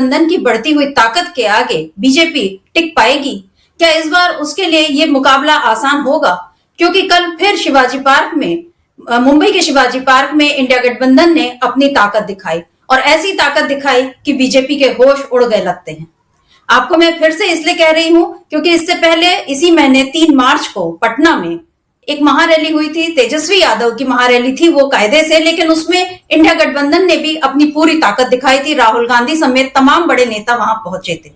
गठबंधन की बढ़ती हुई ताकत के आगे बीजेपी टिक पाएगी? क्या इस बार उसके लिए ये मुकाबला आसान होगा? क्योंकि कल फिर शिवाजी पार्क में मुंबई के शिवाजी पार्क में इंडिया गठबंधन ने अपनी ताकत दिखाई और ऐसी ताकत दिखाई कि बीजेपी के होश उड़ गए लगते हैं। आपको मैं फिर से इसलिए कह रही हूं क्योंकि इससे पहले इसी महीने 3 मार्च को पटना में एक महारैली हुई थी। तेजस्वी यादव की महारैली थी वो कायदे से, लेकिन उसमें इंडिया गठबंधन ने भी अपनी पूरी ताकत दिखाई थी। राहुल गांधी समेत तमाम बड़े नेता वहां पहुंचे थे।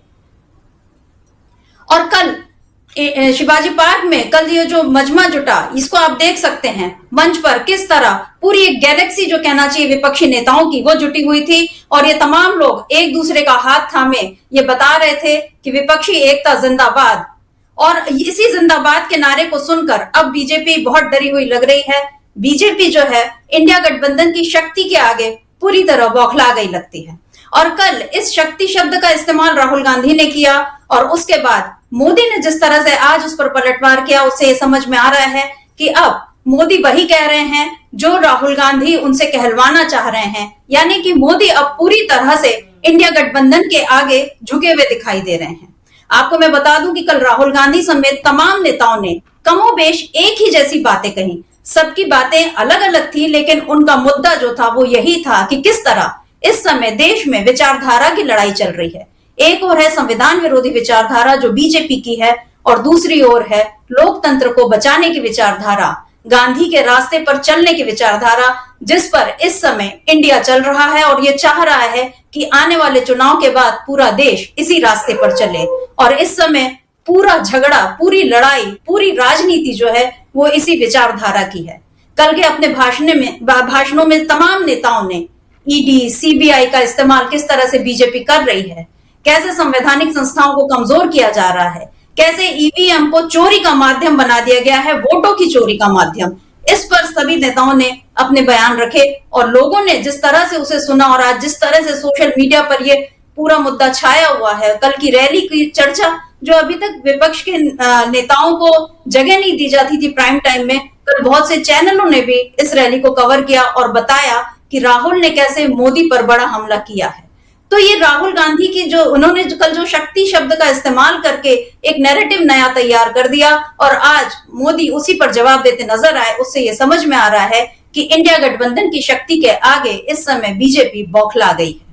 और कल शिवाजी पार्क में कल ये जो मजमा जुटा, इसको आप देख सकते हैं मंच पर किस तरह पूरी एक गैलेक्सी जो कहना चाहिए विपक्षी नेताओं की, वो जुटी हुई थी और ये तमाम लोग एक दूसरे का हाथ थामे ये बता रहे थे कि विपक्षी एकता जिंदाबाद। और इसी जिंदाबाद के नारे को सुनकर अब बीजेपी बहुत डरी हुई लग रही है। बीजेपी जो है इंडिया गठबंधन की शक्ति के आगे पूरी तरह बौखला गई लगती है। और कल इस शक्ति शब्द का इस्तेमाल राहुल गांधी ने किया और उसके बाद मोदी ने जिस तरह से आज उस पर पलटवार किया, उससे ये समझ में आ रहा है कि अब मोदी वही कह रहे हैं जो राहुल गांधी उनसे कहलवाना चाह रहे हैं। यानी कि मोदी अब पूरी तरह से इंडिया गठबंधन के आगे झुके हुए दिखाई दे रहे हैं। आपको मैं बता दूं कि कल राहुल गांधी समेत तमाम नेताओं ने कमोबेश एक ही जैसी बातें कही। सबकी बातें अलग अलग थी, लेकिन उनका मुद्दा जो था वो यही था कि किस तरह इस समय देश में विचारधारा की लड़ाई चल रही है। एक ओर है संविधान विरोधी विचारधारा जो बीजेपी की है और दूसरी ओर है लोकतंत्र को बचाने की विचारधारा, गांधी के रास्ते पर चलने की विचारधारा, जिस पर इस समय इंडिया चल रहा है और ये चाह रहा है कि आने वाले चुनाव के बाद पूरा देश इसी रास्ते पर चले। और इस समय पूरा झगड़ा, पूरी लड़ाई, पूरी राजनीति जो है वो इसी विचारधारा की है। कल के अपने भाषणों में तमाम नेताओं ने ईडी, सीबीआई का इस्तेमाल किस तरह से बीजेपी कर रही है, कैसे संवैधानिक संस्थाओं को कमजोर किया जा रहा है, कैसे ईवीएम को चोरी का माध्यम बना दिया गया है, वोटों की चोरी का माध्यम, इस पर सभी नेताओं ने अपने बयान रखे और लोगों ने जिस तरह से उसे सुना और आज जिस तरह से सोशल मीडिया पर ये पूरा मुद्दा छाया हुआ है, कल की रैली की चर्चा जो अभी तक विपक्ष के नेताओं को जगह नहीं दी जाती थी प्राइम टाइम में, कल बहुत से चैनलों ने भी इस रैली को कवर किया और बताया कि राहुल ने कैसे मोदी पर बड़ा हमला किया है। तो ये राहुल गांधी की जो उन्होंने कल जो शक्ति शब्द का इस्तेमाल करके एक नैरेटिव नया तैयार कर दिया और आज मोदी उसी पर जवाब देते नजर आए, उससे ये समझ में आ रहा है कि इंडिया गठबंधन की शक्ति के आगे इस समय बीजेपी बौखला गई है।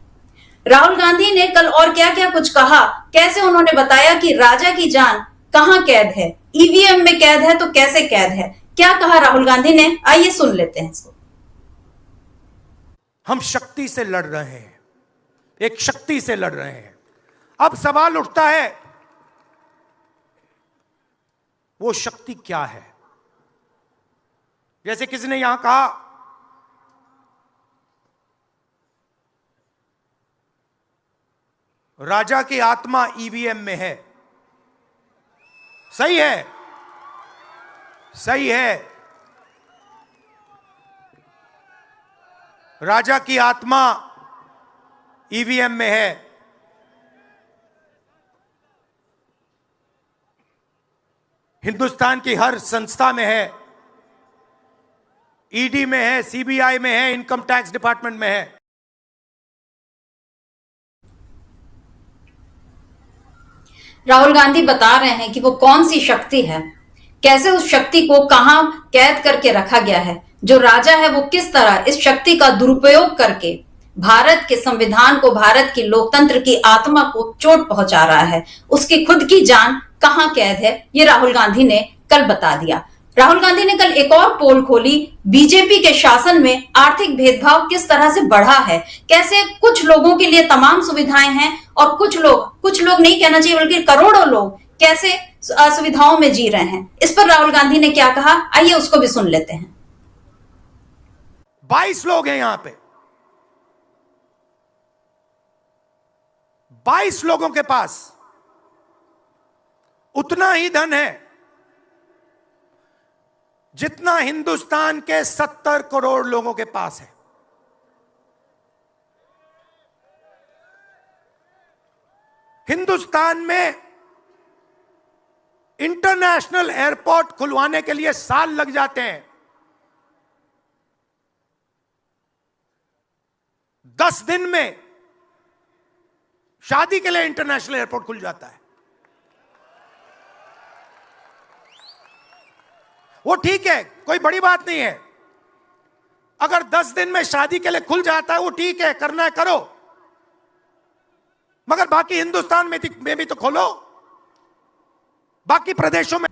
राहुल गांधी ने कल और क्या क्या कुछ कहा, कैसे उन्होंने बताया कि राजा की जान कहां कैद है, ईवीएम में कैद है तो कैसे कैद है, क्या कहा राहुल गांधी ने, आइए सुन लेते हैं इसको। हम शक्ति से लड़ रहे हैं, एक शक्ति से लड़ रहे हैं। अब सवाल उठता है वो शक्ति क्या है। जैसे किसी ने यहां कहा राजा की आत्मा ईवीएम में है। सही है, सही है, राजा की आत्मा ईवीएम में है। हिंदुस्तान की हर संस्था में है, ईडी में है, सीबीआई में है, इनकम टैक्स डिपार्टमेंट में है। राहुल गांधी बता रहे हैं कि वो कौन सी शक्ति है, कैसे उस शक्ति को कहां कैद करके रखा गया है। जो राजा है वो किस तरह इस शक्ति का दुरुपयोग करके भारत के संविधान को, भारत की लोकतंत्र की आत्मा को चोट पहुंचा रहा है। उसकी खुद की जान कहां कैद है, ये राहुल गांधी ने कल बता दिया। राहुल गांधी ने कल एक और पोल खोली, बीजेपी के शासन में आर्थिक भेदभाव किस तरह से बढ़ा है, कैसे कुछ लोगों के लिए तमाम सुविधाएं हैं और कुछ लोग नहीं कहना चाहिए बल्कि करोड़ों लोग कैसे असुविधाओं में जी रहे हैं। इस पर राहुल गांधी ने क्या कहा, आइए उसको भी सुन लेते हैं। 22 लोग हैं यहां पे, 22 लोगों के पास उतना ही धन है जितना हिंदुस्तान के 70 करोड़ लोगों के पास है। हिंदुस्तान में इंटरनेशनल एयरपोर्ट खुलवाने के लिए साल लग जाते हैं। 10 दिन में शादी के लिए इंटरनेशनल एयरपोर्ट खुल जाता है। वो ठीक है, कोई बड़ी बात नहीं है। अगर 10 दिन में शादी के लिए खुल जाता है वो ठीक है, करना है करो, मगर बाकी हिंदुस्तान में भी तो खोलो, बाकी प्रदेशों में।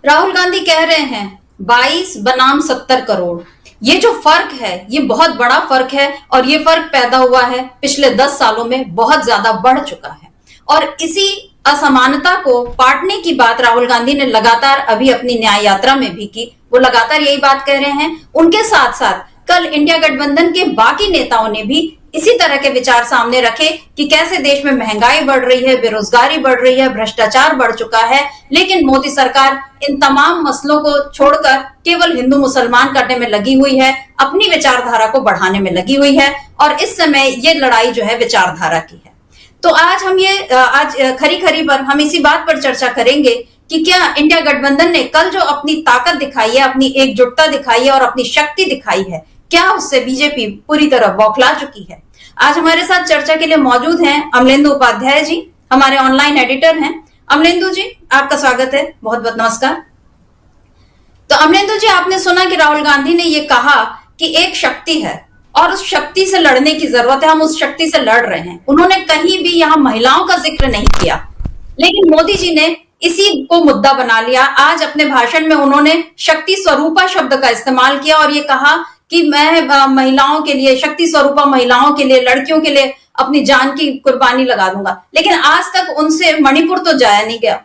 राहुल गांधी कह रहे हैं 22 बनाम 70 करोड़। ये जो फर्क है ये बहुत बड़ा फर्क है और ये फर्क पैदा हुआ है पिछले 10 सालों में, बहुत ज्यादा बढ़ चुका है। और इसी असमानता को पाटने की बात राहुल गांधी ने लगातार अभी अपनी न्याय यात्रा में भी की। वो लगातार यही बात कह रहे हैं। उनके साथ साथ कल इंडिया गठबंधन के बाकी नेताओं ने भी इसी तरह के विचार सामने रखे कि कैसे देश में महंगाई बढ़ रही है, बेरोजगारी बढ़ रही है, भ्रष्टाचार बढ़ चुका है, लेकिन मोदी सरकार इन तमाम मसलों को छोड़कर केवल हिंदू मुसलमान करने में लगी हुई है, अपनी विचारधारा को बढ़ाने में लगी हुई है। और इस समय ये लड़ाई जो है विचारधारा की है। तो आज खरी खरी पर हम इसी बात पर चर्चा करेंगे कि क्या इंडिया गठबंधन ने कल जो अपनी ताकत दिखाई है, अपनी एकजुटता दिखाई है और अपनी शक्ति दिखाई है, क्या उससे बीजेपी पूरी तरह बौखला चुकी है। आज हमारे साथ चर्चा के लिए मौजूद हैं अमलेंदु उपाध्याय जी, हमारे ऑनलाइन एडिटर हैं। अमलेंदु जी, आपका स्वागत है, बहुत बहुत नमस्कार। तो अमलेंदु जी, आपने सुना कि राहुल गांधी ने यह कहा कि एक शक्ति है और उस शक्ति से लड़ने की जरूरत है, हम उस शक्ति से लड़ रहे हैं। उन्होंने कहीं भी यहां महिलाओं का जिक्र नहीं किया, लेकिन मोदी जी ने इसी को मुद्दा बना लिया। आज अपने भाषण में उन्होंने शक्ति स्वरूपा शब्द का इस्तेमाल किया और ये कहा कि मैं महिलाओं के लिए, शक्ति स्वरूपा महिलाओं के लिए, लड़कियों के लिए अपनी जान की कुर्बानी लगा दूंगा। लेकिन आज तक उनसे मणिपुर तो जाया नहीं गया।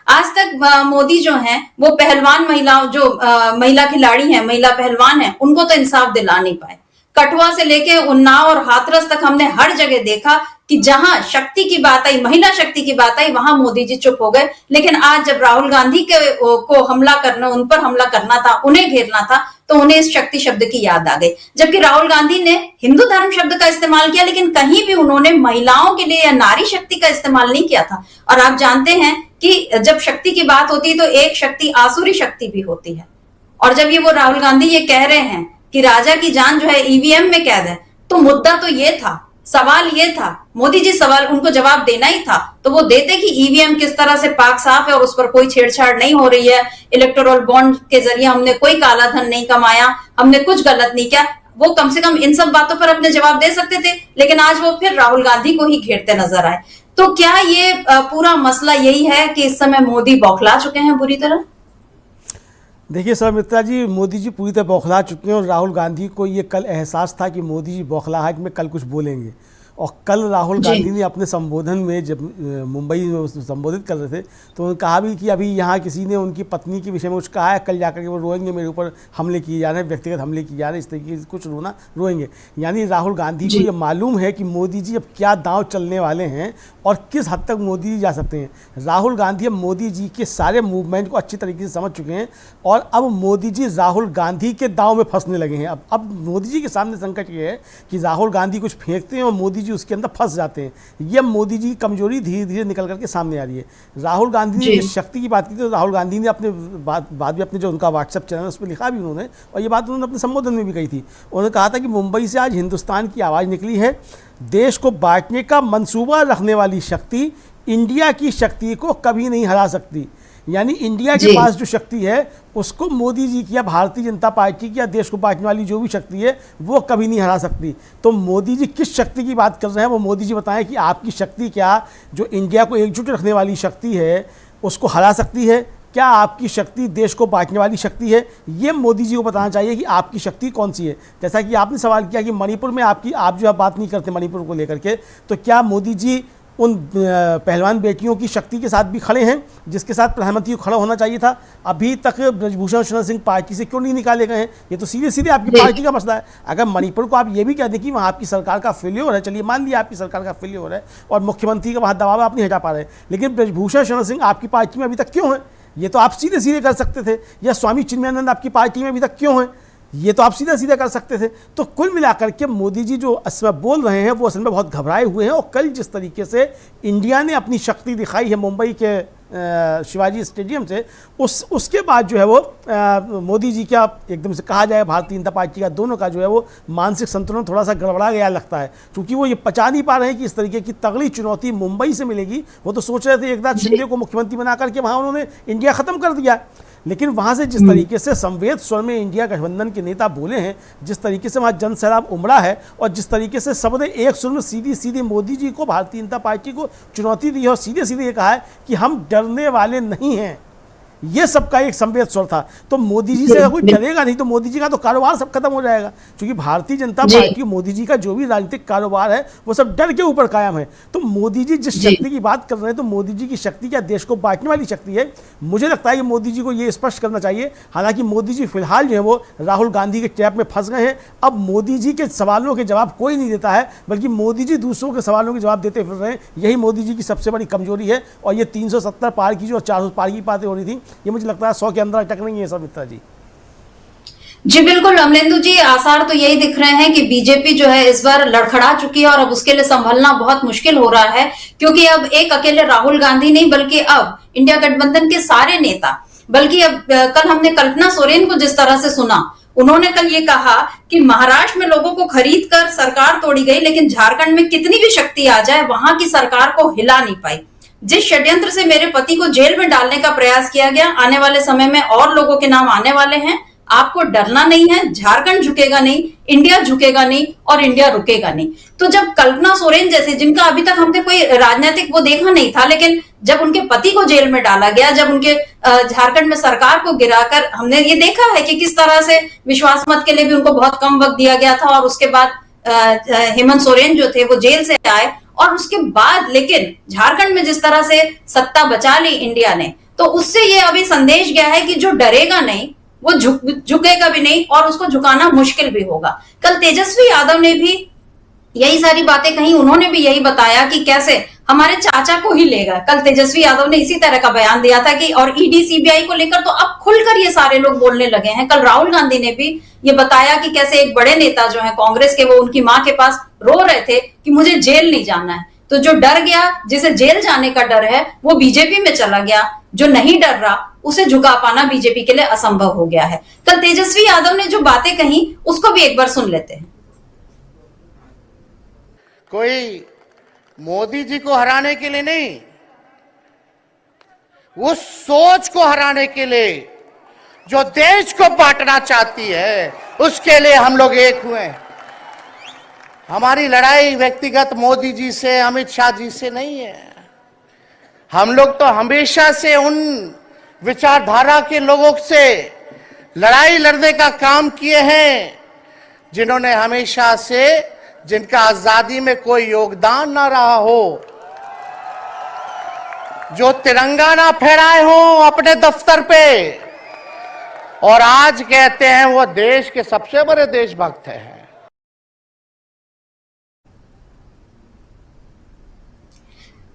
आज तक मोदी जो हैं वो पहलवान महिलाओं, जो महिला खिलाड़ी हैं, महिला पहलवान हैं, उनको तो इंसाफ दिला नहीं पाए। कठुआ से लेके उन्नाव और हाथरस तक हमने हर जगह देखा कि जहां शक्ति की बात आई, महिला शक्ति की बात आई, वहां मोदी जी चुप हो गए। लेकिन आज जब राहुल गांधी को हमला करना, उन पर हमला करना था, उन्हें घेरना था, तो उन्हें इस शक्ति शब्द की याद आ गई। जबकि राहुल गांधी ने हिंदू धर्म शब्द का इस्तेमाल किया, लेकिन कहीं भी उन्होंने महिलाओं के लिए या नारी शक्ति का इस्तेमाल नहीं किया था। और आप जानते हैं कि जब शक्ति की बात होती है तो एक शक्ति आसुरी शक्ति भी होती है। और जब ये वो राहुल गांधी ये कह रहे हैं कि राजा की जान जो है ईवीएम में कैद है, तो मुद्दा तो ये था, सवाल ये था, मोदी जी सवाल उनको जवाब देना ही था, तो वो देते कि ईवीएम किस तरह से पाक साफ है और उस पर कोई छेड़छाड़ नहीं हो रही है, इलेक्टोरल बॉन्ड के जरिए हमने कोई काला धन नहीं कमाया, हमने कुछ गलत नहीं किया। वो कम से कम इन सब बातों पर अपने जवाब दे सकते थे, लेकिन आज वो फिर राहुल गांधी को ही घेरते नजर आए। तो क्या ये पूरा मसला यही है कि इस समय मोदी बौखला चुके हैं बुरी तरह? देखिए सर मित्रा जी, मोदी जी पूरी तरह बौखला चुके हैं और राहुल गांधी को ये कल एहसास था कि मोदी जी बौखलाहट में कल कुछ बोलेंगे। और कल राहुल गांधी ने अपने संबोधन में, जब मुंबई में संबोधित कर रहे थे, तो उन्होंने कहा भी कि अभी यहाँ किसी ने उनकी पत्नी के विषय में कुछ कहा है, कल जाकर के वो रोएंगे, मेरे ऊपर हमले किए जा रहे हैं, व्यक्तिगत हमले किए जा रहे हैं, इस तरीके से कुछ रोएंगे। यानी राहुल गांधी को ये मालूम है कि मोदी जी अब क्या दांव चलने वाले हैं और किस हद तक मोदी जी जा सकते हैं। राहुल गांधी अब मोदी जी के सारे मूवमेंट को अच्छी तरीके से समझ चुके हैं और अब मोदी जी राहुल गांधी के दांव में फंसने लगे हैं। अब मोदी जी के सामने संकट ये है कि राहुल गांधी कुछ फेंकते हैं और मोदी जी उसके अंदर फंस जाते हैं। ये मोदी जी की कमजोरी धीरे धीरे निकल करके सामने आ रही है। राहुल गांधी ने जिस शक्ति की बात की थी, तो राहुल गांधी ने अपने बात भी अपने जो उनका व्हाट्सएप चैनल उस पर लिखा भी उन्होंने, और ये बात उन्होंने अपने संबोधन में भी कही थी। उन्होंने कहा था कि मुंबई से आज हिंदुस्तान की आवाज़ निकली है, देश को बांटने का मंसूबा रखने वाली शक्ति इंडिया की शक्ति को कभी नहीं हरा सकती। यानी इंडिया के पास जो शक्ति है उसको मोदी जी की या भारतीय जनता पार्टी की या देश को बांटने वाली जो भी शक्ति है वो कभी नहीं हरा सकती। तो मोदी जी किस शक्ति की बात कर रहे हैं वो मोदी जी बताएं कि आपकी शक्ति क्या, जो इंडिया को एकजुट रखने वाली शक्ति है उसको हरा सकती है? क्या आपकी शक्ति देश को बांटने वाली शक्ति है? ये मोदी जी को बताना चाहिए कि आपकी शक्ति कौन सी है। जैसा कि आपने सवाल किया कि मणिपुर में आप जो बात नहीं करते मणिपुर को लेकर के, तो क्या मोदी जी उन पहलवान बेटियों की शक्ति के साथ भी खड़े हैं जिसके साथ प्रधानमंत्री को खड़ा होना चाहिए था? अभी तक ब्रजभूषण शरण सिंह पार्टी से क्यों नहीं निकाले गए हैं? ये तो सीधे सीधे आपकी पार्टी का मसला है। अगर मणिपुर को आप ये भी कह दें कि वहाँ आपकी सरकार का फेल्योर है, चलिए मान लिया आपकी सरकार का फेल्योर है और मुख्यमंत्री का वहाँ दबाव आप नहीं हटा पा रहे, लेकिन ब्रजभूषण शरण सिंह आपकी पार्टी में अभी तक क्यों है? ये तो आप सीधे सीधे कर सकते थे। या स्वामी चिन्मयानंद आपकी पार्टी में अभी तक क्यों है? ये तो आप सीधा सीधा कर सकते थे। तो कुल मिलाकर के मोदी जी जो असल में बोल रहे हैं वो असल में बहुत घबराए हुए हैं। और कल जिस तरीके से इंडिया ने अपनी शक्ति दिखाई है मुंबई के शिवाजी स्टेडियम से, उसके बाद जो है वो मोदी जी का एकदम से कहा जाए भारतीय जनता पार्टी का दोनों का जो है वो मानसिक संतुलन थोड़ा सा गड़बड़ा गया लगता है, क्योंकि वो ये पचा नहीं पा रहे हैं कि इस तरीके की तगड़ी चुनौती मुंबई से मिलेगी। वो तो सोच रहे थे एकनाथ शिंदे को मुख्यमंत्री बना करके वहाँ उन्होंने इंडिया ख़त्म कर दिया, लेकिन वहाँ से जिस तरीके से संवेद स्वर में इंडिया गठबंधन के नेता बोले हैं, जिस तरीके से वहाँ जन सैलाब उमड़ा है और जिस तरीके से सबने एक सुर में सीधी सीधी मोदी जी को, भारतीय जनता पार्टी को चुनौती दी है और सीधे सीधे ये कहा है कि हम डरने वाले नहीं हैं, ये सबका एक संवेद स्वर था। तो मोदी जी से अगर कोई डरेगा नहीं तो मोदी जी का तो कारोबार सब खत्म हो जाएगा, क्योंकि भारतीय जनता पार्टी, मोदी जी का जो भी राजनीतिक कारोबार है वो सब डर के ऊपर कायम है। तो मोदी जी जिस शक्ति की बात कर रहे हैं, तो मोदी जी की शक्ति क्या देश को बांटने वाली शक्ति है? मुझे लगता है कि मोदी जी को ये स्पष्ट करना चाहिए। हालांकि मोदी जी फिलहाल जो है वो राहुल गांधी के ट्रैप में फंस गए हैं। अब मोदी जी के सवालों के जवाब कोई नहीं देता है, बल्कि मोदी जी दूसरों के सवालों के जवाब देते फिर रहे हैं। यही मोदी जी की सबसे बड़ी कमजोरी है। और ये 370 पार की जो 400 पार की बातें हो रही थी, ये मुझे लगता है 100 के अंदर अटक नहीं है सब मित्रा जी। जी बिल्कुल अमलेंदु जी, आसार तो यही दिख रहे हैं कि बीजेपी जो है इस बार लड़खड़ा चुकी है और अब उसके लिए संभलना बहुत मुश्किल हो रहा है, क्योंकि अब एक अकेले राहुल गांधी नहीं बल्कि अब इंडिया गठबंधन के सारे नेता, बल्कि अब कल हमने कल्पना सोरेन को जिस तरह से सुना, उन्होंने कल ये कहा कि महाराष्ट्र में लोगों को खरीद कर सरकार तोड़ी गई, लेकिन झारखंड में कितनी भी शक्ति आ जाए वहां की सरकार को हिला नहीं पाई। जिस षड्यंत्र से मेरे पति को जेल में डालने का प्रयास किया गया, आने वाले समय में और लोगों के नाम आने वाले हैं। आपको डरना नहीं है, झारखंड झुकेगा नहीं, इंडिया झुकेगा नहीं और इंडिया रुकेगा नहीं। तो जब कल्पना सोरेन जैसे, जिनका अभी तक हमने कोई राजनीतिक वो देखा नहीं था, लेकिन जब उनके पति को जेल में डाला गया, जब उनके झारखंड में सरकार को गिराकर हमने ये देखा है कि किस तरह से विश्वास मत के लिए भी उनको बहुत कम वक्त दिया गया था, और उसके बाद हेमंत सोरेन जो थे वो जेल से आए, और उसके बाद लेकिन झारखंड में जिस तरह से सत्ता बचा ली इंडिया ने, तो उससे ये अभी संदेश गया है कि जो डरेगा नहीं वो झुकेगा भी नहीं और उसको झुकाना मुश्किल भी होगा। कल तेजस्वी यादव ने भी यही सारी बातें कही, उन्होंने भी यही बताया कि कैसे हमारे चाचा को ही लेगा। कल तेजस्वी यादव ने इसी तरह का बयान दिया था कि, और ईडी सीबीआई को लेकर तो अब खुलकर ये सारे लोग बोलने लगे हैं। कल राहुल गांधी ने भी ये बताया कि कैसे एक बड़े नेता जो है कांग्रेस के, वो उनकी मां के पास रो रहे थे कि मुझे जेल नहीं जाना है। तो जो डर गया, जिसे जेल जाने का डर है, वो बीजेपी में चला गया। जो नहीं डर रहा उसे झुका पाना बीजेपी के लिए असंभव हो गया है। कल तेजस्वी यादव ने जो बातें कही उसको भी एक बार सुन लेते हैं। कोई मोदी जी को हराने के लिए नहीं, उस सोच को हराने के लिए जो देश को बांटना चाहती है, उसके लिए हम लोग एक हुए। हमारी लड़ाई व्यक्तिगत मोदी जी से, अमित शाह जी से नहीं है। हम लोग तो हमेशा से उन विचारधारा के लोगों से लड़ाई लड़ने का काम किए हैं जिन्होंने हमेशा से, जिनका आजादी में कोई योगदान ना रहा हो, जो तिरंगा ना फहराए हो अपने दफ्तर पे, और आज कहते हैं वो देश के सबसे बड़े देशभक्त हैं।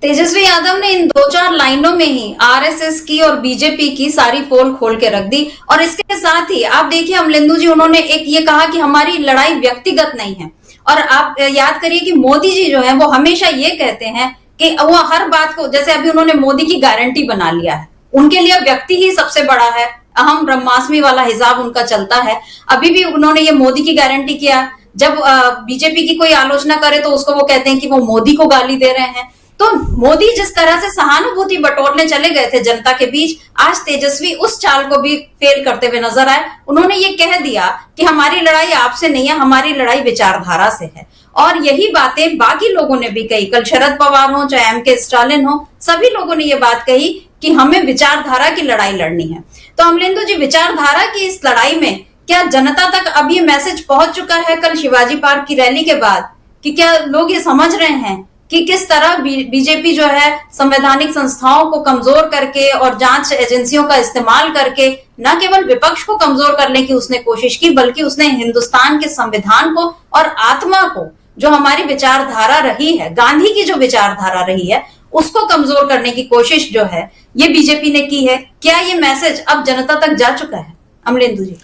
तेजस्वी यादव ने इन 2-4 लाइनों में ही आरएसएस की और बीजेपी की सारी पोल खोल के रख दी। और इसके साथ ही आप देखिए अमलेंदु जी, उन्होंने एक ये कहा कि हमारी लड़ाई व्यक्तिगत नहीं है। और आप याद करिए कि मोदी जी जो है वो हमेशा ये कहते हैं कि वो हर बात को, जैसे अभी उन्होंने मोदी की गारंटी बना लिया है, उनके लिए व्यक्ति ही सबसे बड़ा है, अहम ब्रह्मास्मि वाला हिसाब उनका चलता है। अभी भी उन्होंने ये मोदी की गारंटी किया, जब बीजेपी की कोई आलोचना करे तो उसको वो कहते हैं कि वो मोदी को गाली दे रहे हैं। तो मोदी जिस तरह से सहानुभूति बटोरने चले गए थे जनता के बीच, आज तेजस्वी उस चाल को भी फेल करते हुए नजर आए। उन्होंने ये कह दिया कि हमारी लड़ाई आपसे नहीं है, हमारी लड़ाई विचारधारा से है। और यही बातें बाकी लोगों ने भी कही। कल शरद पवार हो चाहे एम के स्टालिन हो, सभी लोगों ने ये बात कही कि हमें विचारधारा की लड़ाई लड़नी है। तो अमलेंदु जी, विचारधारा की इस लड़ाई में क्या जनता तक अब ये मैसेज पहुंच चुका है कल शिवाजी पार्क की रैली के बाद, कि क्या लोग ये समझ रहे हैं कि किस तरह बीजेपी जो है संवैधानिक संस्थाओं को कमजोर करके और जांच एजेंसियों का इस्तेमाल करके न केवल विपक्ष को कमजोर करने की उसने कोशिश की, बल्कि उसने हिंदुस्तान के संविधान को और आत्मा को, जो हमारी विचारधारा रही है, गांधी की जो विचारधारा रही है, उसको कमजोर करने की कोशिश जो है ये बीजेपी ने की है। क्या ये मैसेज अब जनता तक जा चुका है अमलेंदु जी?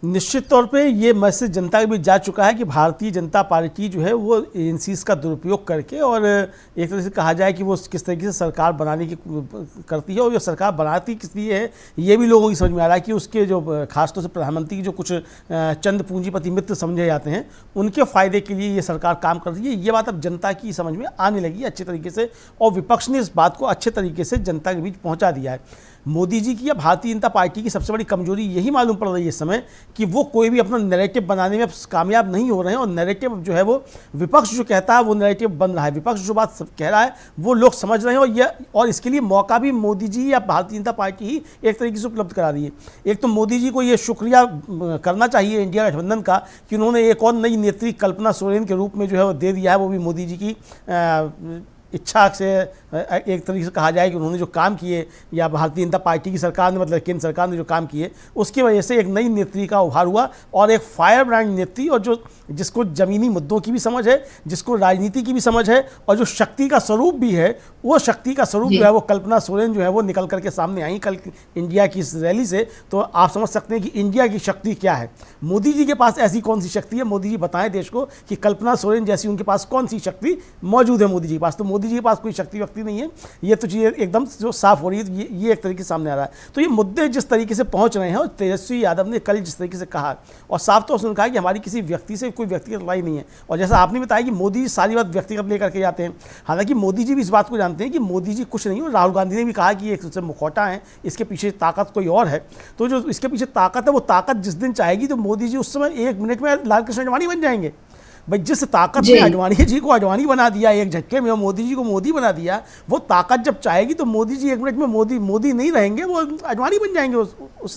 निश्चित तौर पे ये मैसेज जनता के बीच जा चुका है कि भारतीय जनता पार्टी जो है वो एजेंसीज का दुरुपयोग करके और एक तरह से कहा जाए कि वो किस तरीके से सरकार बनाने की करती है, और ये सरकार बनाती किस लिए है ये भी लोगों की समझ में आ रहा है कि उसके जो खासतौर से प्रधानमंत्री की जो कुछ चंद पूंजीपति मित्र समझे जाते हैं उनके फायदे के लिए ये सरकार काम कर रही है। ये बात अब जनता की समझ में आने लगी अच्छे तरीके से, और विपक्ष ने इस बात को अच्छे तरीके से जनता के बीच पहुँचा दिया है। मोदी जी की या भारतीय जनता पार्टी की सबसे बड़ी कमजोरी यही मालूम पड़ रही है इस समय कि वो कोई भी अपना नैरेटिव बनाने में कामयाब नहीं हो रहे हैं, और नैरेटिव जो है वो विपक्ष जो कहता है वो नैरेटिव बन रहा है। विपक्ष जो बात कह रहा है वो लोग समझ रहे हैं, और इसके लिए मौका भी मोदी जी या भारतीय जनता पार्टी ही एक तरीके से उपलब्ध करा रही है। एक तो मोदी जी को ये शुक्रिया करना चाहिए इंडिया गठबंधन का कि उन्होंने एक और नई नेत्री कल्पना सोरेन के रूप में जो है वो दे दिया है, वो भी मोदी जी की इच्छा से एक तरीके से कहा जाए कि उन्होंने जो काम किए या भारतीय जनता पार्टी की सरकार ने मतलब केंद्र सरकार ने जो काम किए उसकी वजह से एक नई नेत्री का उभार हुआ, और एक फायर ब्रांड नेत्री, और जो जिसको ज़मीनी मुद्दों की भी समझ है, जिसको राजनीति की भी समझ है, और जो शक्ति का स्वरूप भी है, वो शक्ति का स्वरूप जो है वो कल्पना सोरेन जो है वो निकल करके सामने आई कल इंडिया की इस रैली से। तो आप समझ सकते हैं कि इंडिया की शक्ति क्या है। मोदी जी के पास ऐसी कौन सी शक्ति है, मोदी जी बताएं देश को कि कल्पना सोरेन जैसी उनके पास कौन सी शक्ति मौजूद है मोदी जी के पास। तो मोदी जी के पास कोई शक्ति वक्ति नहीं है, ये तो चीज़ एकदम जो साफ हो रही है, ये एक तरीके से सामने आ रहा है। तो ये मुद्दे जिस तरीके से पहुंच रहे हैं, और तेजस्वी यादव ने कल जिस तरीके से कहा और साफ तौर से उन्होंने कहा कि हमारी किसी व्यक्ति से कोई व्यक्तिगत लड़ाई नहीं है, और जैसा आपने बताया कि मोदी जी सारी बात व्यक्तिगत लेकर के जाते हैं, हालांकि मोदी जी भी इस बात को जानते हैं कि मोदी जी कुछ नहीं हो। राहुल गांधी ने भी कहा कि एक सबसे मुखौटा है, इसके पीछे ताकत कोई और है। तो जो इसके पीछे ताकत है वो ताकत जिस दिन चाहेगी तो मोदी जी उस समय 1 मिनट में लाल कृष्ण आडवाणी बन जाएंगे। भाई जिस ताकत ने आडवाणी जी को आडवाणी बना दिया एक झटके में, और मोदी जी को मोदी बना दिया, वो ताकत जब चाहेगी तो मोदी जी 1 मिनट में मोदी नहीं रहेंगे, वो आडवाणी बन जाएंगे, उस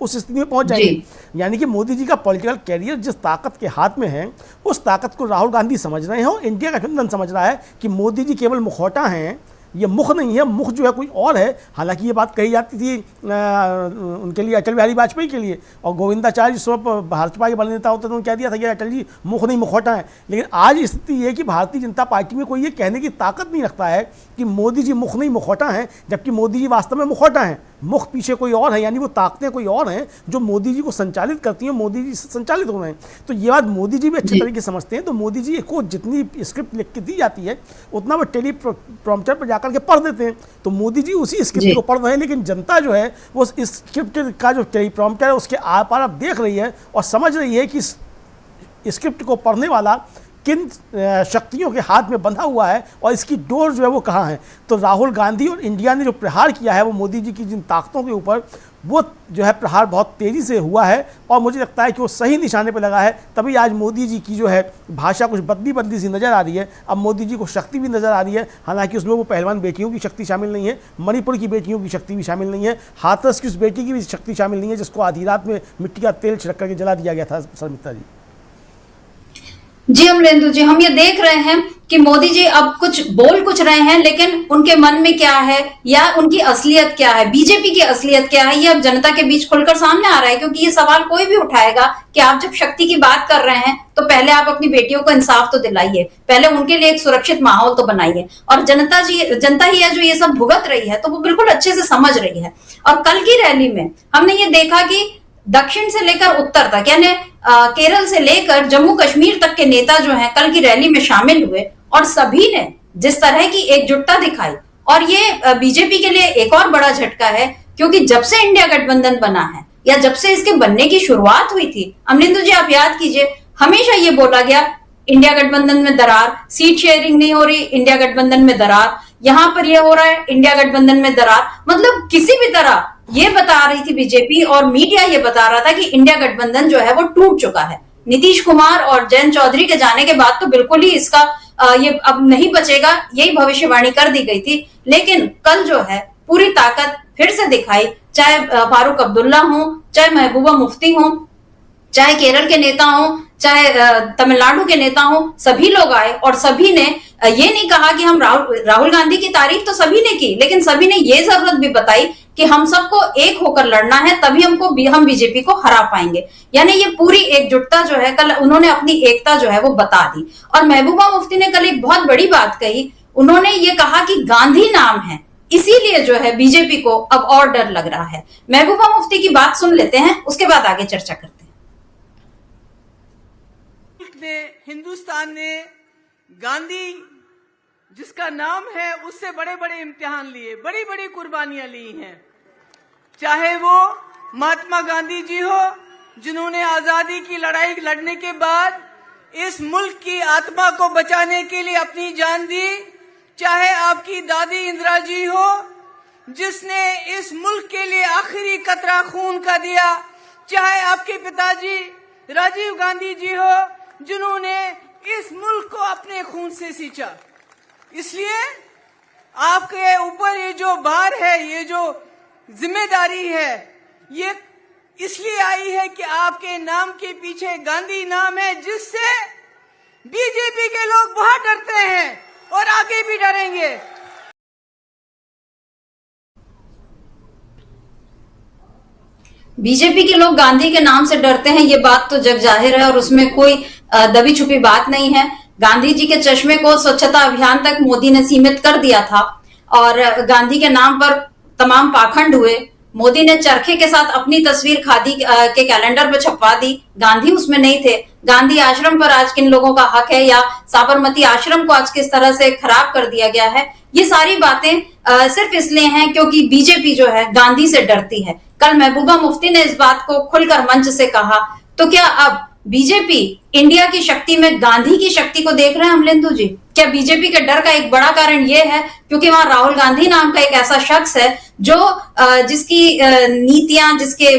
स्थिति में पहुंच जाएंगे। यानी कि मोदी जी का पॉलिटिकल कैरियर जिस ताकत के हाथ में है उस ताकत को राहुल गांधी समझ रहे हैं, और इंडिया गठबंधन समझ रहा है कि मोदी जी केवल मुखौटा हैं, ये मुख नहीं है, मुख जो है कोई और है। हालांकि ये बात कही जाती थी उनके लिए, अटल बिहारी वाजपेयी के लिए, और गोविंदाचार्य जिस वक्त भाजपा के बड़े नेता होते थे उन्होंने कह दिया था कि अटल जी मुख नहीं मुखौटा है। लेकिन आज स्थिति ये कि भारतीय जनता पार्टी में कोई ये कहने की ताकत नहीं रखता है कि मोदी जी मुख नहीं मुखौटा हैं, जबकि मोदी जी वास्तव में मुखौटा हैं। मुख पीछे कोई और है, यानी वो ताकतें कोई और हैं जो मोदी जी को संचालित करती हैं, मोदी जी से संचालित हो रहे हैं। तो ये बात मोदी जी भी अच्छे तरीके से समझते हैं। तो मोदी जी को जितनी स्क्रिप्ट लिख के दी जाती है उतना वो टेली प्रॉम्प्टर पर जाकर के पढ़ देते हैं। तो मोदी जी उसी स्क्रिप्ट को पढ़ रहे हैं, लेकिन जनता जो है वो इस स्क्रिप्ट का जो टेली प्रॉम्प्टर है उसके आर पार अब देख रही है और समझ रही है कि स्क्रिप्ट को पढ़ने वाला किन शक्तियों के हाथ में बंधा हुआ है और इसकी डोर जो है वो कहाँ है। तो राहुल गांधी और इंडिया ने जो प्रहार किया है वो मोदी जी की जिन ताकतों के ऊपर, वो जो है प्रहार बहुत तेज़ी से हुआ है, और मुझे लगता है कि वो सही निशाने पे लगा है। तभी आज मोदी जी की जो है भाषा कुछ बदली सी नज़र आ रही है। अब मोदी जी को शक्ति भी नज़र आ रही है, हालांकि उसमें वो पहलवान बेटियों की शक्ति शामिल नहीं है, मणिपुर की बेटियों की शक्ति भी शामिल नहीं है, हाथरस की उस बेटी की भी शक्ति शामिल नहीं है जिसको आधी रात में मिट्टी का तेल छिड़क करके जला दिया गया था। शर्मिष्ठा जी। जी अमरेंदु जी, हम ये देख रहे हैं कि मोदी जी अब बोल कुछ रहे हैं, लेकिन उनके मन में क्या है या उनकी असलियत क्या है, बीजेपी की असलियत क्या है, ये अब जनता के बीच खुलकर सामने आ रहा है। क्योंकि ये सवाल कोई भी उठाएगा कि आप जब शक्ति की बात कर रहे हैं तो पहले आप अपनी बेटियों को इंसाफ तो दिलाइए, पहले उनके लिए एक सुरक्षित माहौल तो बनाइए। और जनता ही है जो ये सब भुगत रही है, तो वो बिल्कुल अच्छे से समझ रही है। और कल की रैली में हमने ये देखा कि दक्षिण से लेकर उत्तर तक, यानी केरल से लेकर जम्मू कश्मीर तक के नेता जो हैं कल की रैली में शामिल हुए, और सभी ने जिस तरह की एकजुटता दिखाई। और ये बीजेपी के लिए एक और बड़ा झटका है, क्योंकि जब से इंडिया गठबंधन बना है या जब से इसके बनने की शुरुआत हुई थी, अमरिंदु जी आप याद कीजिए, हमेशा ये बोला गया इंडिया गठबंधन में दरार, सीट शेयरिंग नहीं हो रही, इंडिया गठबंधन में दरार, यहां पर ये हो रहा है, इंडिया गठबंधन में दरार। मतलब किसी भी तरह ये बता रही थी बीजेपी, और मीडिया ये बता रहा था कि इंडिया गठबंधन जो है वो टूट चुका है। नीतीश कुमार और जयंत चौधरी के जाने के बाद तो बिल्कुल ही इसका ये अब नहीं बचेगा, यही भविष्यवाणी कर दी गई थी। लेकिन कल जो है पूरी ताकत फिर से दिखाई, चाहे फारूक अब्दुल्ला हो, चाहे महबूबा मुफ्ती हो, चाहे केरल के नेता हो, चाहे तमिलनाडु के नेता हो, सभी लोग आए और सभी ने ये नहीं कहा कि हम राहुल गांधी की तारीफ तो सभी ने की, लेकिन सभी ने ये जरूरत भी बताई कि हम सबको एक होकर लड़ना है, तभी हम बीजेपी को हरा पाएंगे। यानी ये पूरी एकजुटता जो है कल उन्होंने अपनी एकता जो है वो बता दी। और महबूबा मुफ्ती ने कल एक बहुत बड़ी बात कही, उन्होंने ये कहा कि गांधी नाम है, इसीलिए जो है बीजेपी को अब और डर लग रहा है। महबूबा मुफ्ती की बात सुन लेते हैं, उसके बाद आगे चर्चा करते हैं। ने, हिंदुस्तान ने गांधी जिसका नाम है उससे बड़े बड़े इम्तिहान लिए, बड़ी बड़ी कुर्बानियां ली हैं। चाहे वो महात्मा गांधी जी हो जिन्होंने आजादी की लड़ाई लड़ने के बाद इस मुल्क की आत्मा को बचाने के लिए अपनी जान दी, चाहे आपकी दादी इंदिरा जी हो जिसने इस मुल्क के लिए आखिरी कतरा खून का दिया, चाहे आपके पिताजी राजीव गांधी जी हो जिन्होंने इस मुल्क को अपने खून से सींचा। इसलिए आपके ऊपर ये जो भार है, ये जो जिम्मेदारी है, ये इसलिए आई है कि आपके नाम के पीछे गांधी नाम है, जिससे बीजेपी के लोग बहुत डरते हैं और आगे भी डरेंगे। बीजेपी के लोग गांधी के नाम से डरते हैं, ये बात तो जग जाहिर है और उसमें कोई दबी छुपी बात नहीं है। गांधी जी के चश्मे को स्वच्छता अभियान तक मोदी ने सीमित कर दिया था और गांधी के नाम पर तमाम पाखंड हुए। मोदी ने चरखे के साथ अपनी तस्वीर खादी के कैलेंडर पे छपवा दी, गांधी उसमें नहीं थे। गांधी आश्रम पर आज किन लोगों का हक है या साबरमती आश्रम को आज किस तरह से खराब कर दिया गया है, ये सारी बातें सिर्फ इसलिए हैं क्योंकि बीजेपी जो है गांधी से डरती है। कल महबूबा मुफ्ती ने इस बात को खुलकर मंच से कहा। तो क्या अब बीजेपी इंडिया की शक्ति में गांधी की शक्ति को देख रहे हैं अमलेंदु जी? क्या बीजेपी के डर का एक बड़ा कारण यह है क्योंकि वहां राहुल गांधी नाम का एक ऐसा शख्स है जो जिसकी नीतियां, जिसके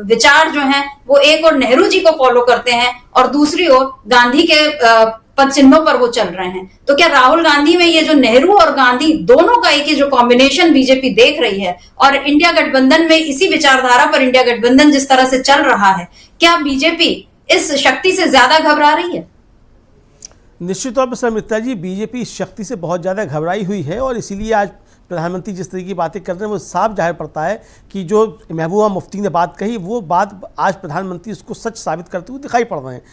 विचार जो हैं वो एक और नेहरू जी को फॉलो करते हैं और दूसरी ओर गांधी के पद चिन्हों पर वो चल रहे हैं। तो क्या राहुल गांधी में ये जो नेहरू और गांधी दोनों का एक ही जो कॉम्बिनेशन बीजेपी देख रही है और इंडिया गठबंधन में इसी विचारधारा पर इंडिया गठबंधन जिस तरह से चल रहा है, क्या बीजेपी इस शक्ति से ज्यादा घबरा रही है? निश्चित तौर पर सर मित्रा जी, बीजेपी इस शक्ति से बहुत ज़्यादा घबराई हुई है और इसीलिए आज प्रधानमंत्री जिस तरीके की बातें कर रहे हैं वो साफ जाहिर पड़ता है कि जो महबूबा मुफ्ती ने बात कही वो बात आज प्रधानमंत्री उसको सच साबित करते हुए दिखाई पड़ रहे हैं।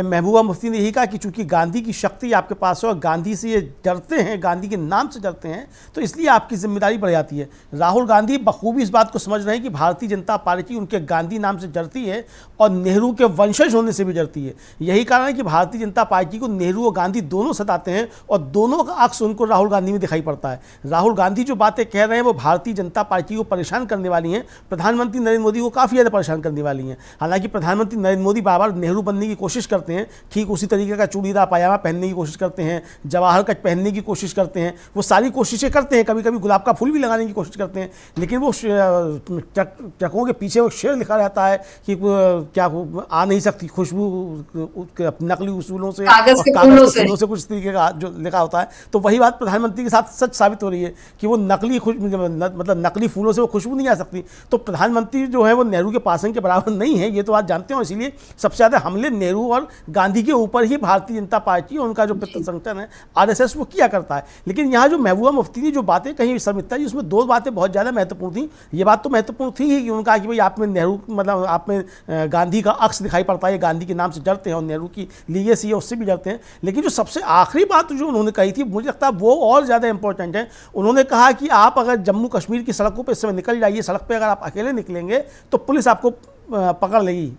महबूबा मुफ्ती ने यही कहा कि चूंकि गांधी की शक्ति आपके पास है और गांधी से ये डरते हैं, गांधी के नाम से डरते हैं, तो इसलिए आपकी जिम्मेदारी बढ़ जाती है। राहुल गांधी बखूबी इस बात को समझ रहे हैं कि भारतीय जनता पार्टी उनके गांधी नाम से डरती है और नेहरू के वंशज होने से भी डरती है। यही कारण है कि भारतीय जनता पार्टी को नेहरू और गांधी दोनों सताते हैं और दोनों का अक्स उनको राहुल गांधी में दिखाई पड़ता है। राहुल गांधी जो बातें कह रहे हैं वो भारतीय जनता पार्टी को परेशान करने वाली हैं, प्रधानमंत्री नरेंद्र मोदी को काफ़ी ज़्यादा परेशान करने वाली हैं। हालांकि प्रधानमंत्री नरेंद्र मोदी बार बार नेहरू बनने की कोशिश करते हैं, ठीक उसी तरीके का चूड़ीदार पायजामा पहनने की कोशिश करते हैं, जवाहर कट पहनने की कोशिश करते हैं, वो सारी कोशिशें करते हैं, कभी कभी गुलाब का फूल भी लगाने की कोशिश करते हैं, लेकिन वो ट्रकों के पीछे वो शेर लिखा रहता है कि क्या आ नहीं सकती खुशबू नकली उसूलों से, कागज़ के फूलों से, कुछ तरीके का जो लिखा होता है। तो वही बात प्रधानमंत्री के साथ सच साबित हो रही है कि वो मतलब नकली फूलों से वो खुशबू नहीं आ सकती। तो प्रधानमंत्री जो है वो नेहरू के पासन के बराबर नहीं है, ये तो आज जानते हो। इसीलिए सबसे ज़्यादा हमले नेहरू और गांधी के ऊपर ही भारतीय जनता पार्टी और उनका जो पितृ संगठन है आरएसएस वो किया करता है। लेकिन यहाँ जो महबूबा मुफ्ती ने जो बातें कही समिता जी, उसमें दो बातें बहुत ज़्यादा महत्वपूर्ण थी। ये बात तो महत्वपूर्ण थी ही कि उन्होंने कहा कि भाई आप में नेहरू मतलब आप में गांधी का अक्स दिखाई पड़ता है, गांधी के नाम से डरते हैं और नेहरू की लीगेसी है उससे भी डरते हैं। लेकिन जो सबसे आखिरी बात जो उन्होंने कही थी मुझे लगता है वो और ज़्यादा इंपॉर्टेंट है। उन्होंने कहा कि आप अगर जम्मू कश्मीर की सड़कों पर इस समय निकल जाइए, सड़क पर अगर आप अकेले निकलेंगे तो पुलिस आपको पकड़ लेगी।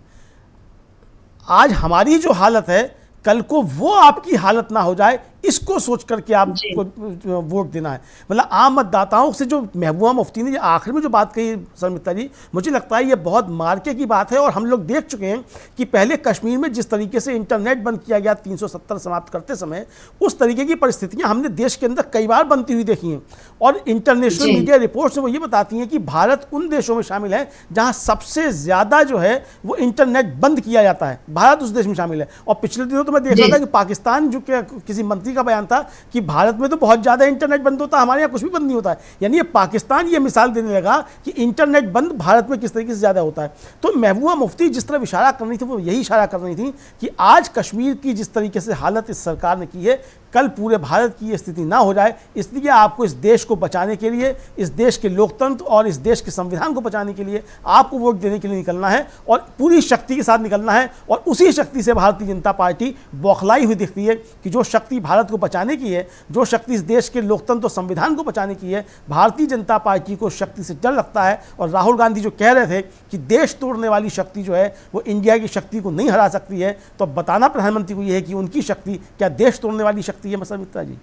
आज हमारी जो हालत है कल को वो आपकी हालत ना हो जाए, इसको सोच करके आपको वोट देना है। मतलब आम मतदाताओं से जो महबूबा मुफ्ती ने आखिर में जो बात कही शर्मिष्ठा जी, मुझे लगता है ये बहुत मार्के की बात है। और हम लोग देख चुके हैं कि पहले कश्मीर में जिस तरीके से इंटरनेट बंद किया गया 370 समाप्त करते समय, उस तरीके की परिस्थितियां हमने देश के अंदर कई बार बनती हुई देखी हैं। और इंटरनेशनल मीडिया रिपोर्ट्स वो ये बताती हैं कि भारत उन देशों में शामिल है जहाँ सबसे ज़्यादा जो है वो इंटरनेट बंद किया जाता है। भारत उस देश में शामिल है। और पिछले दिनों तो मैं देख रहा था कि पाकिस्तान जो किसी मंत्री का बयान था कि भारत में तो बहुत ज्यादा इंटरनेट बंद होता है, हमारे यहाँ कुछ भी बंद नहीं होता है। यानी ये पाकिस्तान ये मिसाल देने लगा कि इंटरनेट बंद भारत में किस तरीके से ज्यादा होता है। तो महबूबा मुफ्ती जिस तरह इशारा कर रही थी वो यही इशारा कर रही थी कि आज कश्मीर की जिस तरीके से हालत इस सरकार ने की है, कल पूरे भारत की ये स्थिति ना हो जाए, इसलिए आपको इस देश को बचाने के लिए, इस देश के लोकतंत्र और इस देश के संविधान को बचाने के लिए आपको वोट देने के लिए निकलना है और पूरी शक्ति के साथ निकलना है। और उसी शक्ति से भारतीय जनता पार्टी बौखलाई हुई दिखती है कि जो शक्ति भारत भारत को बचाने की है, जो शक्ति इस देश के लोकतंत्र और संविधान को बचाने की है, भारतीय जनता पार्टी को शक्ति से डर लगता है। और राहुल गांधी जो कह रहे थे कि देश तोड़ने वाली शक्ति जो है वो इंडिया की शक्ति को नहीं हरा सकती है, तो अब बताना प्रधानमंत्री को यह है कि उनकी शक्ति क्या देश तोड़ने वाली शक्ति है। मसर मित्रा जी।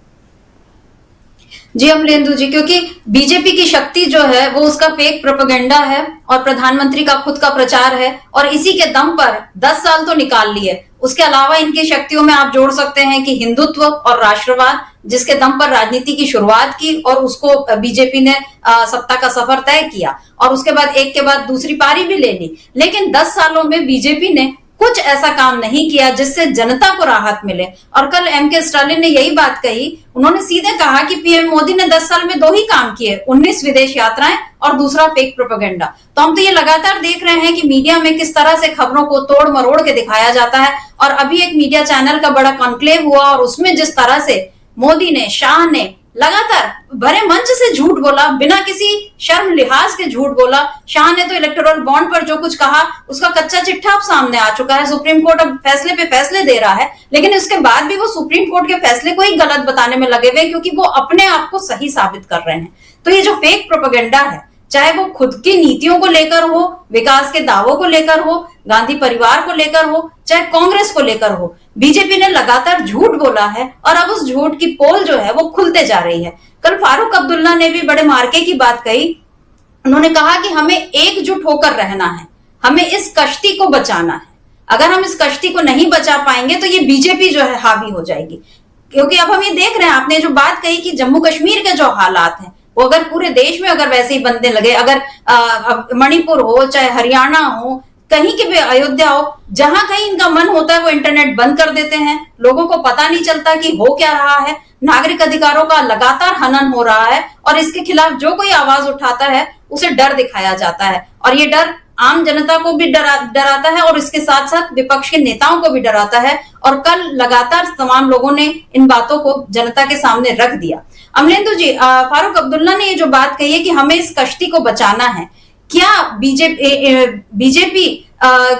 जी अमलेंदु जी, क्योंकि बीजेपी की शक्ति जो है वो उसका फेक प्रोपेगेंडा है और प्रधानमंत्री का खुद का प्रचार है, और इसी के दम पर 10 साल तो निकाल लिए। उसके अलावा इनकी शक्तियों में आप जोड़ सकते हैं कि हिंदुत्व और राष्ट्रवाद, जिसके दम पर राजनीति की शुरुआत की और उसको बीजेपी ने सत्ता का सफर तय किया, और उसके बाद एक के बाद दूसरी पारी भी ले ली। लेकिन 10 सालों में बीजेपी ने कुछ ऐसा काम नहीं किया जिससे जनता को राहत मिले। और कल एमके स्टालिन ने यही बात कही, उन्होंने सीधे कहा कि पीएम मोदी ने 10 साल में 2 ही काम किए, 19 विदेश यात्राएं और दूसरा फेक प्रोपेगेंडा। तो हम तो ये लगातार देख रहे हैं कि मीडिया में किस तरह से खबरों को तोड़ मरोड़ के दिखाया जाता है। और अभी एक मीडिया चैनल का बड़ा कॉन्क्लेव हुआ और उसमें जिस तरह से मोदी ने, शाह ने लगातार भरे मंच से झूठ बोला, बिना किसी शर्म लिहाज के झूठ बोला। शाह ने तो इलेक्टोरल बॉन्ड पर जो कुछ कहा उसका कच्चा चिट्ठा अब सामने आ चुका है। सुप्रीम कोर्ट अब फैसले पे फैसले दे रहा है, लेकिन उसके बाद भी वो सुप्रीम कोर्ट के फैसले को ही गलत बताने में लगे हुए, क्योंकि वो अपने आप को सही साबित कर रहे हैं। तो ये जो फेक प्रोपेगेंडा है, चाहे वो खुद की नीतियों को लेकर हो, विकास के दावों को लेकर हो, गांधी परिवार को लेकर हो, चाहे कांग्रेस को लेकर हो, बीजेपी ने लगातार झूठ बोला है और अब उस झूठ की पोल जो है वो खुलते जा रही है। कल फारूक अब्दुल्ला ने भी बड़े मार्के की बात कही। उन्होंने कहा कि हमें एकजुट होकर रहना है, हमें इस कश्ती को बचाना है। अगर हम इस कश्ती को नहीं बचा पाएंगे तो ये बीजेपी जो है हावी हो जाएगी। क्योंकि अब हम ये देख रहे हैं, आपने जो बात कही कि जम्मू कश्मीर के जो हालात हैं वो अगर पूरे देश में अगर वैसे ही बनने लगे, अगर मणिपुर हो चाहे हरियाणा हो, कहीं के भी अयोध्या हो, जहां कहीं इनका मन होता है वो इंटरनेट बंद कर देते हैं, लोगों को पता नहीं चलता कि हो क्या रहा है। नागरिक अधिकारों का लगातार हनन हो रहा है और इसके खिलाफ जो कोई आवाज उठाता है उसे डर दिखाया जाता है, और ये डर आम जनता को भी डराता है और इसके साथ साथ विपक्ष के नेताओं को भी डराता है। और कल लगातार तमाम लोगों ने इन बातों को जनता के सामने रख दिया। अमलेंदु जी, फारूक अब्दुल्ला ने ये जो बात कही है कि हमें इस कश्ती को बचाना है, क्या बीजेपी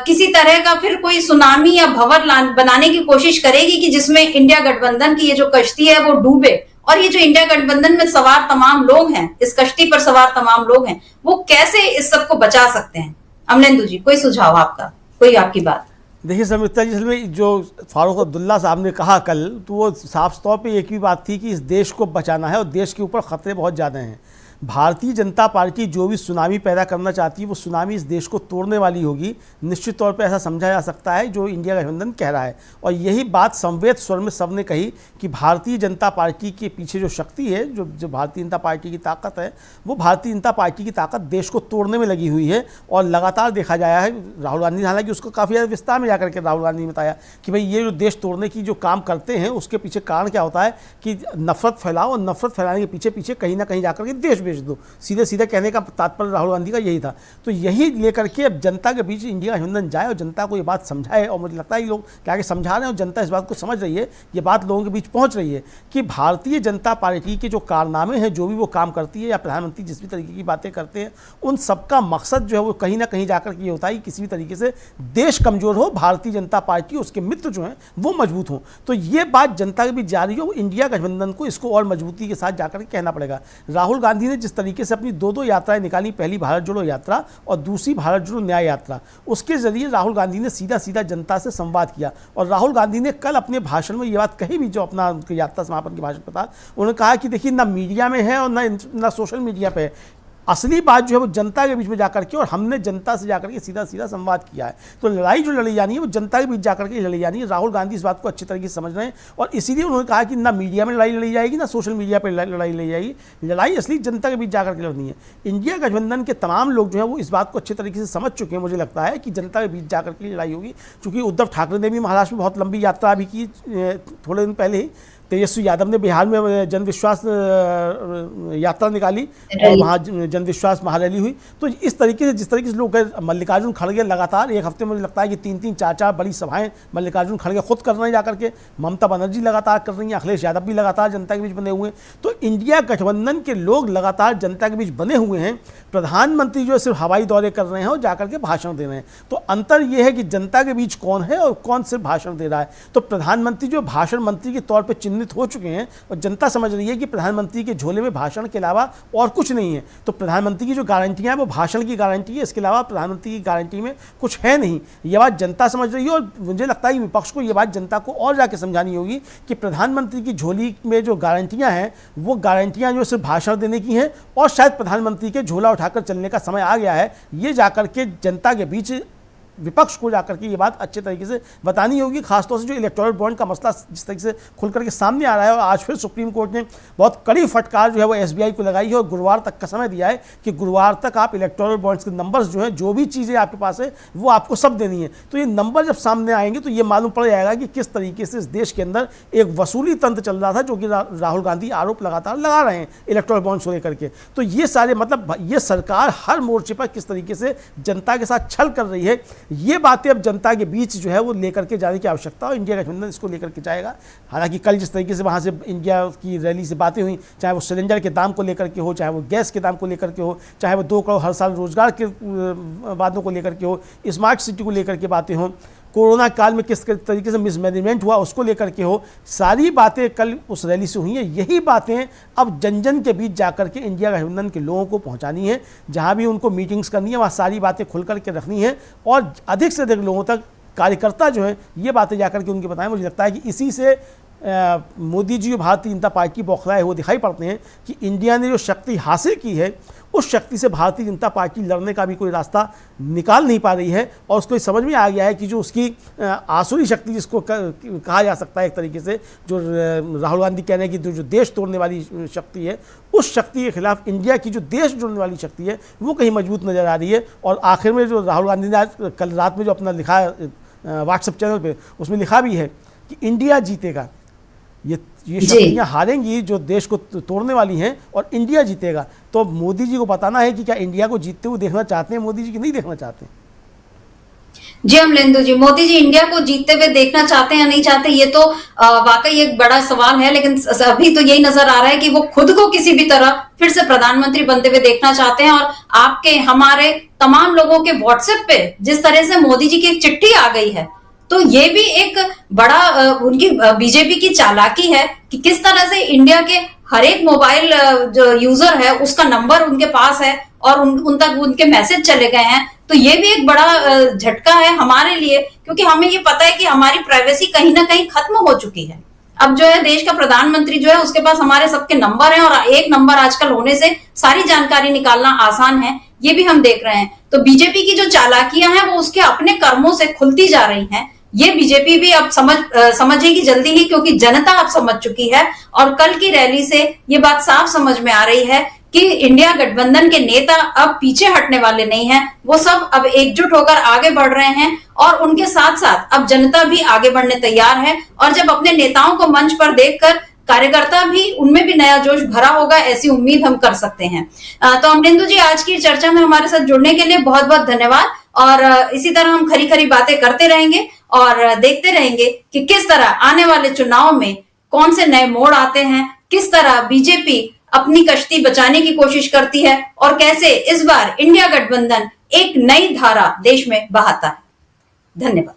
किसी तरह का फिर कोई सुनामी या भंवर बनाने की कोशिश करेगी कि जिसमें इंडिया गठबंधन की ये जो कश्ती है वो डूबे, और ये जो इंडिया गठबंधन में सवार तमाम लोग हैं, इस कश्ती पर सवार तमाम लोग हैं, वो कैसे इस सब को बचा सकते हैं? अमलेंदु जी, कोई सुझाव आपका, कोई आपकी बात? देखिए समिता जी, इसमें जो फारूक अब्दुल्ला साहब ने कहा कल, तो वो साफ तौर पे एक ही बात थी कि इस देश को बचाना है और देश के ऊपर खतरे बहुत ज़्यादा हैं। भारतीय जनता पार्टी जो भी सुनामी पैदा करना चाहती है वो सुनामी इस देश को तोड़ने वाली होगी। निश्चित तौर पे ऐसा समझा जा सकता है जो इंडिया गठबंधन कह रहा है, और यही बात संवेद स्वर में सबने कही कि भारतीय जनता पार्टी के पीछे जो शक्ति है, जो भारतीय जनता पार्टी की ताकत है, वो भारतीय जनता पार्टी की ताकत देश को तोड़ने में लगी हुई है। और लगातार देखा जाया है, राहुल गांधी, हालांकि उसको काफ़ी ज़्यादा विस्तार में जाकर के राहुल गांधी ने बताया कि भाई ये जो देश तोड़ने की जो काम करते हैं उसके पीछे कारण क्या होता है कि नफरत फैलाओ, और नफरत फैलाने के पीछे कहीं ना कहीं जाकर के देश बेच दो। सीधे सीधे कहने का तात्पर्य राहुल गांधी का यही था। तो यही लेकर के अब जनता के बीच इंडिया गठबंधन जाए और जनता को ये बात समझाए, और मुझे लगता है ये लोग क्या आगे समझा रहे हैं और जनता इस बात को समझ रही है, ये बात लोगों के बीच पहुंच रही है कि भारतीय जनता पार्टी के जो कारनामे हैं, जो भी वो काम करती है, या प्रधानमंत्री जिस भी तरीके की बातें करते हैं, उन सबका मकसद जो है वो कहीं ना कहीं जाकर के ये होता है कि किसी भी तरीके से देश कमजोर हो, भारतीय जनता पार्टी उसके मित्र जो हैं वो मजबूत हों। तो ये बात जनता के बीच जा रही हो, इंडिया गठबंधन को इसको और मजबूती के साथ जाकर के कहना पड़ेगा। राहुल गांधी ने जिस तरीके से अपनी दो यात्राएं निकाली, पहली भारत जोड़ो यात्रा और दूसरी भारत जोड़ो न्याय यात्रा, उसके जरिए राहुल गांधी ने सीधा सीधा जनता से संवाद किया। और राहुल गांधी ने कल अपने भाषण में ये बात कही भी, जो अपना यात्रा समापन के भाषण पर था, उन्होंने कहा कि देखिए ना मीडिया में है और ना सोशल मीडिया पे है, असली बात जो है वो जनता के बीच में जाकर के, और हमने जनता से जाकर के सीधा सीधा संवाद किया है। तो लड़ाई जो लड़ी जानी है वो जनता के बीच जाकर के लड़ी जानी है। राहुल गांधी इस बात को अच्छी तरीके से समझ रहे हैं, और इसीलिए उन्होंने कहा कि ना मीडिया में लड़ाई लड़ी जाएगी, ना सोशल मीडिया पर लड़ाई लड़ी जाएगी, लड़ाई असली जनता के बीच जाकर के लड़नी है। इंडिया गठबंधन के तमाम लोग जो है वो इस बात को अच्छे तरीके से समझ चुके हैं, मुझे लगता है कि जनता के बीच जाकर के लड़ाई होगी। चूँकि उद्धव ठाकरे ने भी महाराष्ट्र में बहुत लंबी यात्रा भी की, थोड़े दिन पहले ही तेजस्वी यादव ने बिहार में जनविश्वास यात्रा निकाली और वहाँ जनविश्वास महारैली हुई। तो इस तरीके से, जिस तरीके से लोग, मल्लिकार्जुन खड़गे लगातार एक हफ्ते में मुझे लगता है कि 3-3, 4-4 बड़ी सभाएं मल्लिकार्जुन खड़गे खुद कर रहे हैं जाकर के, ममता बनर्जी लगातार कर रही हैं, अखिलेश यादव भी लगातार जनता के बीच बने हुए हैं। तो इंडिया गठबंधन के लोग लगातार जनता के बीच बने हुए हैं। प्रधानमंत्री जो है सिर्फ हवाई दौरे कर रहे हैं और जाकर के भाषण दे रहे हैं। तो अंतर यह है कि जनता के बीच कौन है और कौन सिर्फ भाषण दे रहा है। तो प्रधानमंत्री जो भाषण मंत्री के तौर पर चिन्हित सम्मिलित हो चुके हैं और जनता समझ रही है कि प्रधानमंत्री के झोले में भाषण के अलावा और कुछ नहीं है। तो प्रधानमंत्री की जो गारंटियां हैं वो भाषण की गारंटी है, इसके अलावा प्रधानमंत्री की गारंटी में कुछ है नहीं। ये बात जनता समझ रही है और मुझे लगता है कि विपक्ष को ये बात जनता को और जाके समझानी होगी कि प्रधानमंत्री की झोली में जो गारंटियां हैं वो गारंटियां जो सिर्फ भाषण देने की हैं और शायद प्रधानमंत्री के झोला उठाकर चलने का समय आ गया है। ये जाकर के जनता के बीच विपक्ष को जाकर के ये बात अच्छे तरीके से बतानी होगी, खासतौर से जो इलेक्टोरल बॉन्ड का मसला जिस तरीके से खुल करके सामने आ रहा है। और आज फिर सुप्रीम कोर्ट ने बहुत कड़ी फटकार जो है वो एसबीआई को लगाई है और गुरुवार तक का समय दिया है कि गुरुवार तक आप इलेक्टोरल बॉन्ड्स के नंबर्स जो हैं, जो भी चीज़ें आपके पास है वो आपको सब देनी है। तो ये नंबर जब सामने आएंगे तो ये मालूम पड़ जाएगा कि किस तरीके से इस देश के अंदर एक वसूली तंत्र चल रहा था, जो कि राहुल गांधी आरोप लगातार लगा रहे हैं इलेक्टोरल बॉन्ड्स को लेकर के। तो ये सारे मतलब ये सरकार हर मोर्चे पर किस तरीके से जनता के साथ छल कर रही है, ये बातें अब जनता के बीच जो है वो लेकर के जाने की आवश्यकता है। इंडिया गठबंधन इसको लेकर के जाएगा। हालांकि कल जिस तरीके से वहाँ से इंडिया की रैली से बातें हुई, चाहे वो सिलेंडर के दाम को लेकर के हो, चाहे वो गैस के दाम को लेकर के हो, चाहे वो 2 करोड़ हर साल रोजगार के वादों को लेकर के हो, स्मार्ट सिटी को लेकर के बातें हों, कोरोना काल में किस तरीके से मिसमैनेजमेंट हुआ उसको लेकर के हो, सारी बातें कल उस रैली से हुई हैं। यही बातें अब जन जन के बीच जाकर के इंडिया गठबंधन के लोगों को पहुंचानी है। जहां भी उनको मीटिंग्स करनी है वहाँ सारी बातें खुल करके रखनी है और अधिक से अधिक लोगों तक कार्यकर्ता जो है ये बातें जाकर के उनके बताएं। मुझे लगता है कि इसी से मोदी जी और भारतीय जनता पार्टी बौखलाए हुए दिखाई पड़ते हैं कि इंडिया ने जो शक्ति हासिल की है उस शक्ति से भारतीय जनता पार्टी लड़ने का भी कोई रास्ता निकाल नहीं पा रही है। और उसको समझ में आ गया है कि जो उसकी आसुरी शक्ति जिसको कहा जा सकता है एक तरीके से, जो राहुल गांधी कह रहे हैं कि जो देश तोड़ने वाली शक्ति है, उस शक्ति के खिलाफ इंडिया की जो देश जोड़ने वाली शक्ति है वो कहीं मजबूत नज़र आ रही है। और आखिर में जो राहुल गांधी ने आज कल रात में जो अपना लिखा व्हाट्सएप चैनल पर, उसमें लिखा भी है कि इंडिया जीतेगा, ये शक्तियां हारेंगी जो देश को तोड़ने वाली हैं और इंडिया जीतेगा। तो मोदी जी को बताना है कि क्या इंडिया को जीतते हुए देखना चाहते हैं मोदी जी की नहीं देखना चाहते हैं। जी अमलेंदु जी, मोदी जी इंडिया को जीतते हुए देखना चाहते हैं या नहीं चाहते, ये तो वाकई एक बड़ा सवाल है। लेकिन अभी तो यही नजर आ रहा है कि वो खुद को किसी भी तरह फिर से प्रधानमंत्री बनते हुए देखना चाहते हैं। और आपके हमारे तमाम लोगों के व्हाट्सएप पे जिस तरह से मोदी जी की एक चिट्ठी आ गई है, तो ये भी एक बड़ा उनकी बीजेपी की चालाकी है कि किस तरह से इंडिया के हर एक मोबाइल जो यूजर है उसका नंबर उनके पास है और उन तक उनके मैसेज चले गए हैं। तो ये भी एक बड़ा झटका है हमारे लिए, क्योंकि हमें ये पता है कि हमारी प्राइवेसी कहीं ना कहीं खत्म हो चुकी है। अब जो है देश का प्रधानमंत्री जो है उसके पास हमारे सबके नंबर हैं और एक नंबर आजकल होने से सारी जानकारी निकालना आसान है, ये भी हम देख रहे हैं। तो बीजेपी की जो चालाकियां हैं वो उसके अपने कर्मों से खुलती जा रही हैं। ये बीजेपी भी अब समझेगी जल्दी ही, क्योंकि जनता अब समझ चुकी है। और कल की रैली से ये बात साफ समझ में आ रही है कि इंडिया गठबंधन के नेता अब पीछे हटने वाले नहीं हैं, वो सब अब एकजुट होकर आगे बढ़ रहे हैं और उनके साथ साथ अब जनता भी आगे बढ़ने तैयार है। और जब अपने नेताओं को मंच पर देखकर कार्यकर्ता भी उनमें भी नया जोश भरा होगा, ऐसी उम्मीद हम कर सकते हैं। तो अमरेंदु जी, आज की चर्चा में हमारे साथ जुड़ने के लिए बहुत बहुत धन्यवाद। और इसी तरह हम खरी खरी बातें करते रहेंगे और देखते रहेंगे कि किस तरह आने वाले चुनाव में कौन से नए मोड़ आते हैं, किस तरह बीजेपी अपनी कश्ती बचाने की कोशिश करती है और कैसे इस बार इंडिया गठबंधन एक नई धारा देश में बहाता है। धन्यवाद।